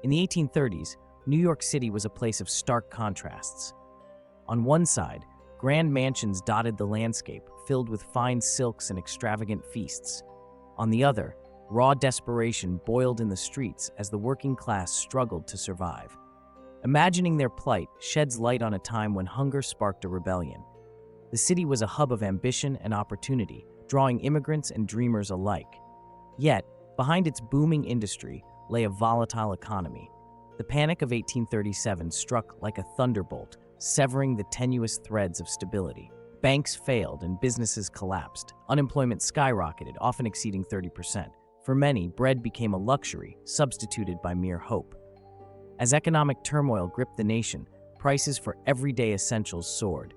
In the 1830s, New York City was a place of stark contrasts. On one side, grand mansions dotted the landscape, filled with fine silks and extravagant feasts. On the other, raw desperation boiled in the streets as the working class struggled to survive. Imagining their plight sheds light on a time when hunger sparked a rebellion. The city was a hub of ambition and opportunity, drawing immigrants and dreamers alike. Yet, behind its booming industry lay a volatile economy. The Panic of 1837 struck like a thunderbolt, severing the tenuous threads of stability. Banks failed and businesses collapsed. Unemployment skyrocketed, often exceeding 30%. For many, bread became a luxury, substituted by mere hope. As economic turmoil gripped the nation, prices for everyday essentials soared.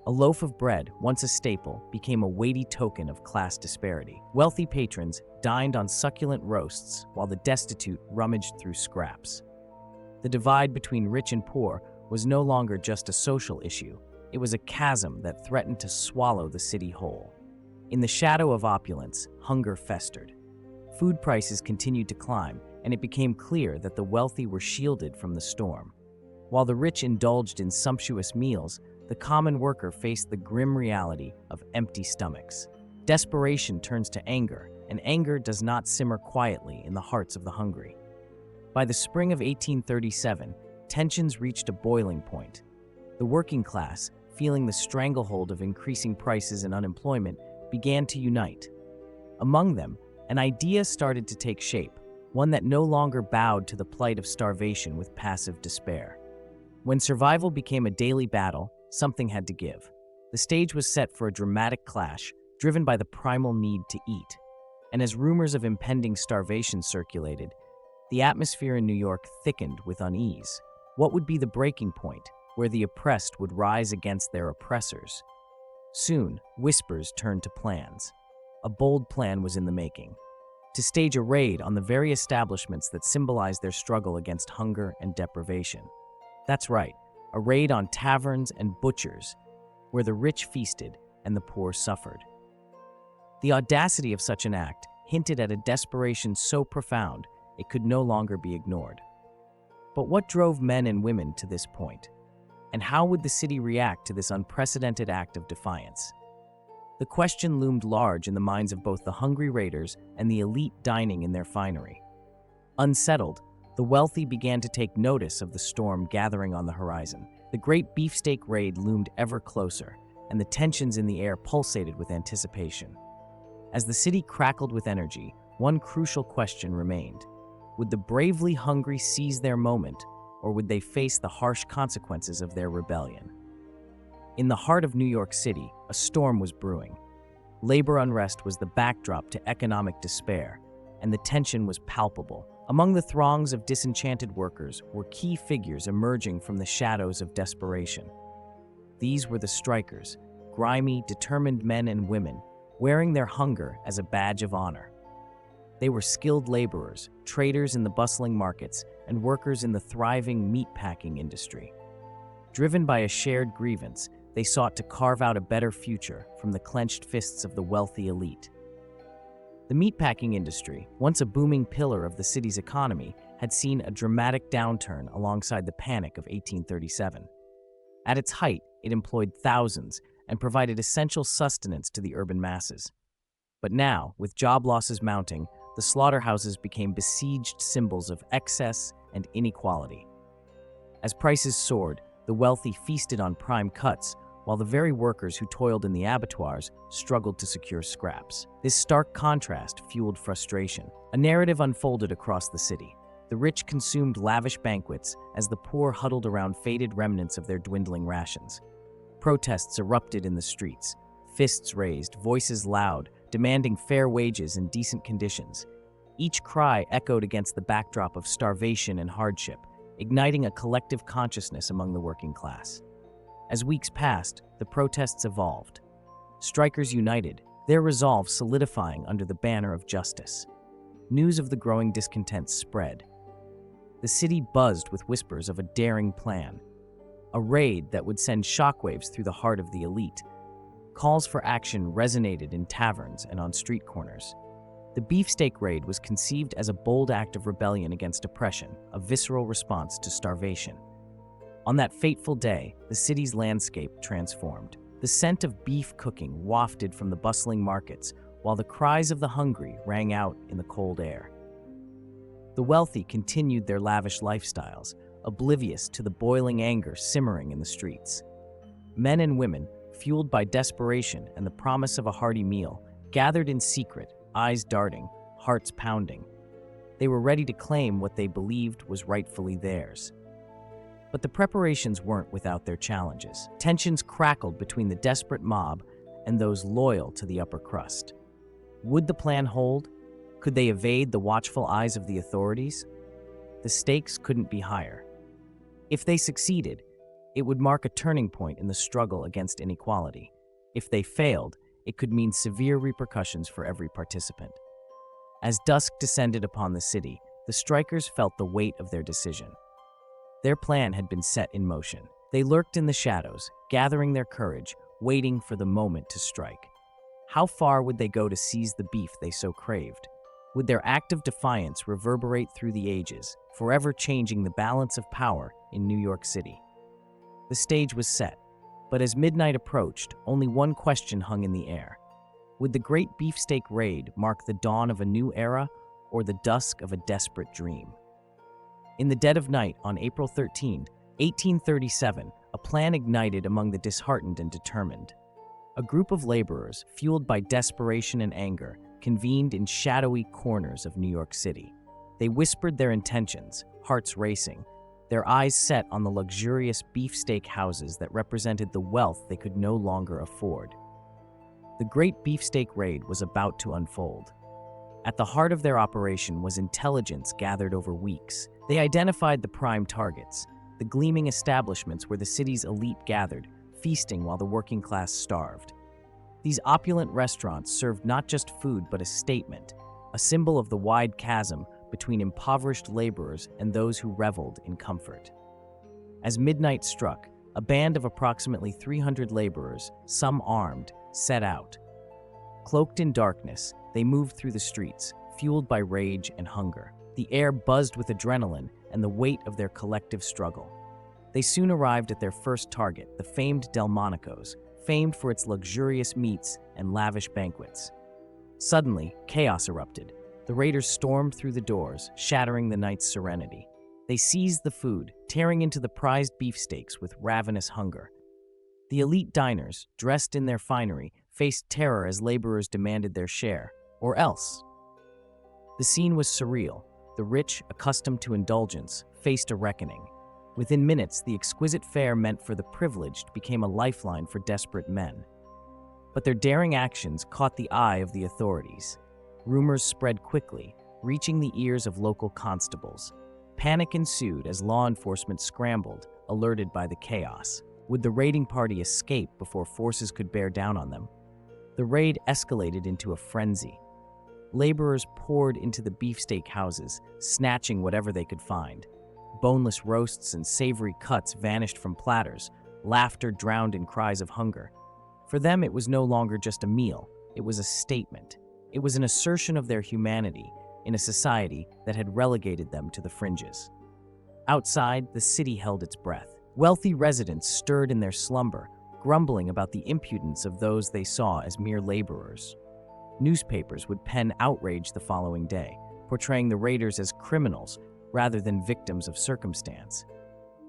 A loaf of bread, once a staple, became a weighty token of class disparity. Wealthy patrons dined on succulent roasts, while the destitute rummaged through scraps. The divide between rich and poor was no longer just a social issue. It was a chasm that threatened to swallow the city whole. In the shadow of opulence, hunger festered. Food prices continued to climb, and it became clear that the wealthy were shielded from the storm. While the rich indulged in sumptuous meals, the common worker faced the grim reality of empty stomachs. Desperation turns to anger, and anger does not simmer quietly in the hearts of the hungry. By the spring of 1837, tensions reached a boiling point. The working class, feeling the stranglehold of increasing prices and unemployment, began to unite. Among them, an idea started to take shape, one that no longer bowed to the plight of starvation with passive despair. When survival became a daily battle, something had to give. The stage was set for a dramatic clash, driven by the primal need to eat. And as rumors of impending starvation circulated, the atmosphere in New York thickened with unease. What would be the breaking point, where the oppressed would rise against their oppressors? Soon, whispers turned to plans. A bold plan was in the making: to stage a raid on the very establishments that symbolized their struggle against hunger and deprivation. That's right, a raid on taverns and butchers, where the rich feasted and the poor suffered. The audacity of such an act hinted at a desperation so profound it could no longer be ignored. But what drove men and women to this point? And how would the city react to this unprecedented act of defiance? The question loomed large in the minds of both the hungry raiders and the elite dining in their finery. Unsettled, the wealthy began to take notice of the storm gathering on the horizon. The great Beefsteak Raid loomed ever closer, and the tensions in the air pulsated with anticipation. As the city crackled with energy, one crucial question remained. Would the bravely hungry seize their moment, or would they face the harsh consequences of their rebellion? In the heart of New York City, a storm was brewing. Labor unrest was the backdrop to economic despair, and the tension was palpable. Among the throngs of disenchanted workers were key figures emerging from the shadows of desperation. These were the strikers, grimy, determined men and women, wearing their hunger as a badge of honor. They were skilled laborers, traders in the bustling markets, and workers in the thriving meatpacking industry. Driven by a shared grievance, they sought to carve out a better future from the clenched fists of the wealthy elite. The meatpacking industry, once a booming pillar of the city's economy, had seen a dramatic downturn alongside the Panic of 1837. At its height, it employed thousands and provided essential sustenance to the urban masses. But now, with job losses mounting, the slaughterhouses became besieged symbols of excess and inequality. As prices soared, the wealthy feasted on prime cuts, while the very workers who toiled in the abattoirs struggled to secure scraps. This stark contrast fueled frustration. A narrative unfolded across the city. The rich consumed lavish banquets as the poor huddled around faded remnants of their dwindling rations. Protests erupted in the streets, fists raised, voices loud, demanding fair wages and decent conditions. Each cry echoed against the backdrop of starvation and hardship, igniting a collective consciousness among the working class. As weeks passed, the protests evolved. Strikers united, their resolve solidifying under the banner of justice. News of the growing discontent spread. The city buzzed with whispers of a daring plan, a raid that would send shockwaves through the heart of the elite. Calls for action resonated in taverns and on street corners. The The Beefsteak Raid was conceived as a bold act of rebellion against oppression, a visceral response to starvation. On that fateful day, the city's landscape transformed. The scent of beef cooking wafted from the bustling markets, while the cries of the hungry rang out in the cold air. The wealthy continued their lavish lifestyles, oblivious to the boiling anger simmering in the streets. Men and women, fueled by desperation and the promise of a hearty meal, gathered in secret, eyes darting, hearts pounding. They were ready to claim what they believed was rightfully theirs. But the preparations weren't without their challenges. Tensions crackled between the desperate mob and those loyal to the upper crust. Would the plan hold? Could they evade the watchful eyes of the authorities? The stakes couldn't be higher. If they succeeded, it would mark a turning point in the struggle against inequality. If they failed, it could mean severe repercussions for every participant. As dusk descended upon the city, the strikers felt the weight of their decision. Their plan had been set in motion. They lurked in the shadows, gathering their courage, waiting for the moment to strike. How far would they go to seize the beef they so craved? Would their act of defiance reverberate through the ages, forever changing the balance of power in New York City? The stage was set, but as midnight approached, only one question hung in the air. Would the Great Beefsteak Raid mark the dawn of a new era or the dusk of a desperate dream? In the dead of night on April 13, 1837, a plan ignited among the disheartened and determined. A group of laborers, fueled by desperation and anger, convened in shadowy corners of New York City. They whispered their intentions, hearts racing, their eyes set on the luxurious beefsteak houses that represented the wealth they could no longer afford. The Great Beefsteak Raid was about to unfold. At the heart of their operation was intelligence gathered over weeks. They identified the prime targets, the gleaming establishments where the city's elite gathered, feasting while the working class starved. These opulent restaurants served not just food but a statement, a symbol of the wide chasm between impoverished laborers and those who reveled in comfort. As midnight struck, a band of approximately 300 laborers, some armed, set out. Cloaked in darkness, they moved through the streets, fueled by rage and hunger. The air buzzed with adrenaline and the weight of their collective struggle. They soon arrived at their first target, the famed Delmonico's, famed for its luxurious meats and lavish banquets. Suddenly, chaos erupted. The raiders stormed through the doors, shattering the night's serenity. They seized the food, tearing into the prized beefsteaks with ravenous hunger. The elite diners, dressed in their finery, faced terror as laborers demanded their share, or else. The scene was surreal. The rich, accustomed to indulgence, faced a reckoning. Within minutes, the exquisite fare meant for the privileged became a lifeline for desperate men. But their daring actions caught the eye of the authorities. Rumors spread quickly, reaching the ears of local constables. Panic ensued as law enforcement scrambled, alerted by the chaos. Would the raiding party escape before forces could bear down on them? The raid escalated into a frenzy. Laborers poured into the beefsteak houses, snatching whatever they could find. Boneless roasts and savory cuts vanished from platters, laughter drowned in cries of hunger. For them, it was no longer just a meal, it was a statement. It was an assertion of their humanity in a society that had relegated them to the fringes. Outside, the city held its breath. Wealthy residents stirred in their slumber, grumbling about the impudence of those they saw as mere laborers. Newspapers would pen outrage the following day, portraying the raiders as criminals rather than victims of circumstance.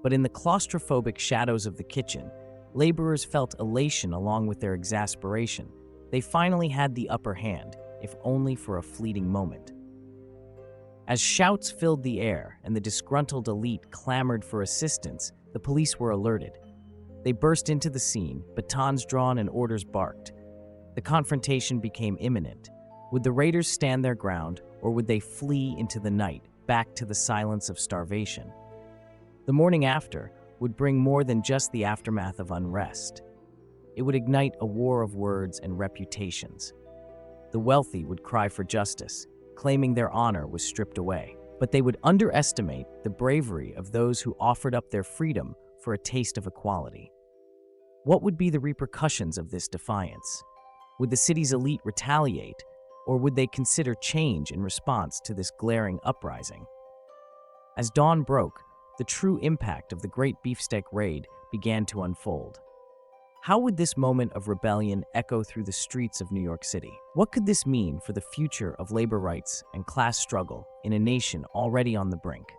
But in the claustrophobic shadows of the kitchen, laborers felt elation along with their exasperation. They finally had the upper hand, if only for a fleeting moment. As shouts filled the air and the disgruntled elite clamored for assistance, the police were alerted. They burst into the scene, batons drawn and orders barked. The confrontation became imminent. Would the raiders stand their ground, or would they flee into the night, back to the silence of starvation? The morning after would bring more than just the aftermath of unrest. It would ignite a war of words and reputations. The wealthy would cry for justice, claiming their honor was stripped away. But they would underestimate the bravery of those who offered up their freedom for a taste of equality. What would be the repercussions of this defiance? Would the city's elite retaliate, Or would they consider change in response to this glaring uprising? As dawn broke, the true impact of the Great Beefsteak Raid began to unfold. How would this moment of rebellion echo through the streets of New York City? What could this mean for the future of labor rights and class struggle in a nation already on the brink?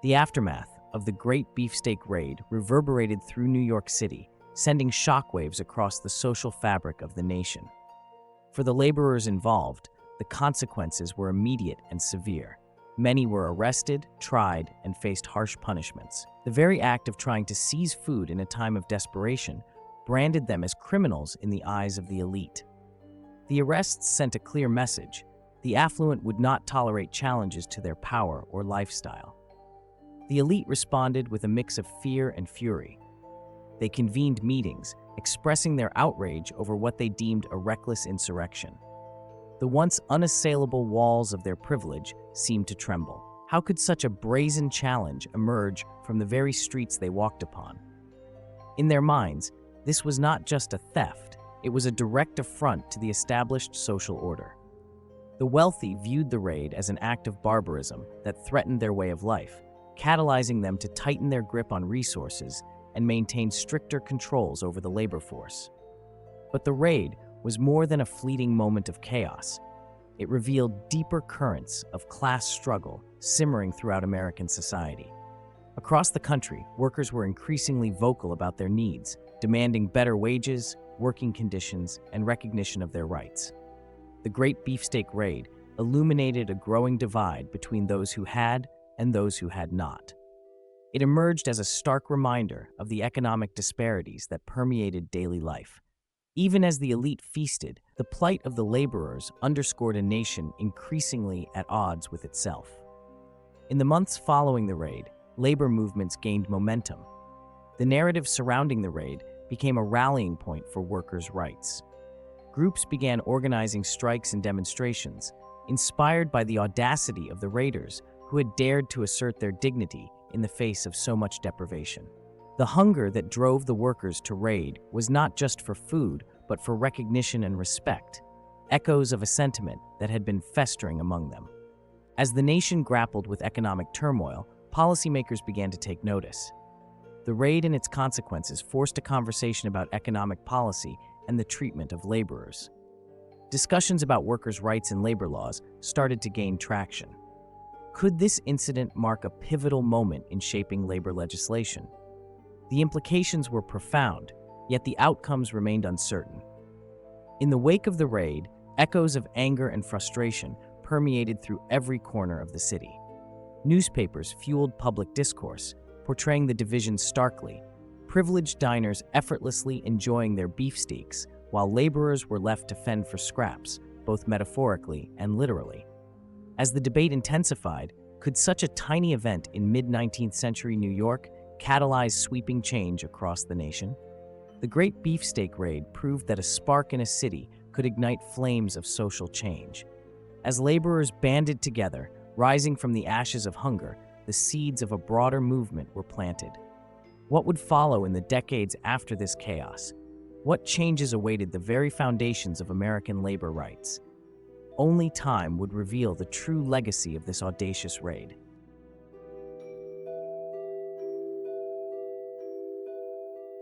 The aftermath of the Great Beefsteak Raid reverberated through New York City, sending shockwaves across the social fabric of the nation. For the laborers involved, the consequences were immediate and severe. Many were arrested, tried, and faced harsh punishments. The very act of trying to seize food in a time of desperation branded them as criminals in the eyes of the elite. The arrests sent a clear message: the affluent would not tolerate challenges to their power or lifestyle. The elite responded with a mix of fear and fury. They convened meetings, expressing their outrage over what they deemed a reckless insurrection. The once unassailable walls of their privilege seemed to tremble. How could such a brazen challenge emerge from the very streets they walked upon? In their minds, this was not just a theft, it was a direct affront to the established social order. The wealthy viewed the raid as an act of barbarism that threatened their way of life, catalyzing them to tighten their grip on resources and maintain stricter controls over the labor force. But the raid was more than a fleeting moment of chaos. It revealed deeper currents of class struggle simmering throughout American society. Across the country, workers were increasingly vocal about their needs, demanding better wages, working conditions, and recognition of their rights. The Great Beefsteak Raid illuminated a growing divide between those who had and those who had not. It emerged as a stark reminder of the economic disparities that permeated daily life. Even as the elite feasted, the plight of the laborers underscored a nation increasingly at odds with itself. In the months following the raid, labor movements gained momentum. The narrative surrounding the raid became a rallying point for workers' rights. Groups began organizing strikes and demonstrations, inspired by the audacity of the raiders who had dared to assert their dignity in the face of so much deprivation. The hunger that drove the workers to raid was not just for food, but for recognition and respect, echoes of a sentiment that had been festering among them. As the nation grappled with economic turmoil, policymakers began to take notice. The raid and its consequences forced a conversation about economic policy and the treatment of laborers. Discussions about workers' rights and labor laws started to gain traction. Could this incident mark a pivotal moment in shaping labor legislation? The implications were profound, yet the outcomes remained uncertain. In the wake of the raid, echoes of anger and frustration permeated through every corner of the city. Newspapers fueled public discourse, portraying the division starkly, privileged diners effortlessly enjoying their beefsteaks, while laborers were left to fend for scraps, both metaphorically and literally. As the debate intensified, could such a tiny event in mid-19th century New York catalyze sweeping change across the nation? The Great Beefsteak Raid proved that a spark in a city could ignite flames of social change. As laborers banded together, rising from the ashes of hunger, the seeds of a broader movement were planted. What would follow in the decades after this chaos? What changes awaited the very foundations of American labor rights? Only time would reveal the true legacy of this audacious raid.